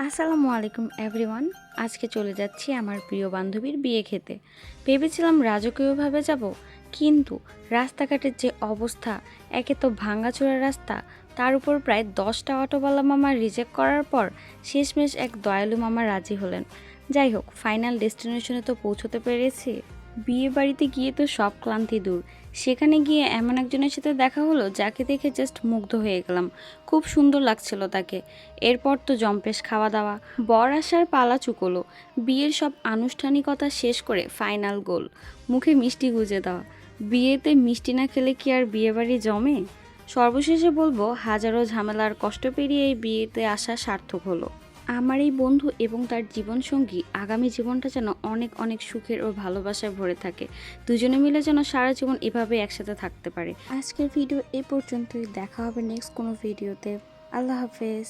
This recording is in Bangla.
আসসালামু আলাইকুম এভরিওয়ান। আজকে চলে যাচ্ছি আমার প্রিয় বান্ধবীর বিয়ে খেতে। ভেবেছিলাম রাজকীয়ভাবে যাব, কিন্তু রাস্তাঘাটের যে অবস্থা, একে তো ভাঙাচোরা রাস্তা, তার উপর প্রায় 10টা অটোওয়ালা মামা রিজেক্ট করার পর শেষমেশ এক দয়ালু মামা রাজি হলেন। যাই হোক, ফাইনাল ডেস্টিনেশনে তো পৌঁছতে পেরেছি। বিয়ে বাড়িতে গিয়ে তো সব ক্লান্তি দূর। সেখানে গিয়ে এমন একজনের সাথে দেখা হলো যাকে দেখে জাস্ট মুগ্ধ হয়ে গেলাম। খুব সুন্দর লাগছিল তাকে। এরপর তো জম্পেশ খাওয়া দাওয়া, বর আসার পালা চুকোলো। বিয়ের সব আনুষ্ঠানিকতা শেষ করে ফাইনাল গোল, মুখে মিষ্টি গুজে দেওয়া। বিয়েতে মিষ্টি না খেলে কি আর বিয়ে বাড়ি জমে? সর্বশেষে বলবো, হাজারো ঝামেলার কষ্ট পেরিয়ে এই বিয়েতে আসা সার্থক হলো। আমার এই বন্ধু এবং তার জীবনসঙ্গী আগামী জীবনটা যেন অনেক অনেক সুখের ও ভালোবাসায় ভরে থাকে। দুজনে মিলে যেন সারা জীবন এভাবে একসাথে থাকতে পারে। আজকের ভিডিও এ পর্যন্তই। দেখা হবে নেক্সট কোনো ভিডিওতে। আল্লাহ হাফেজ।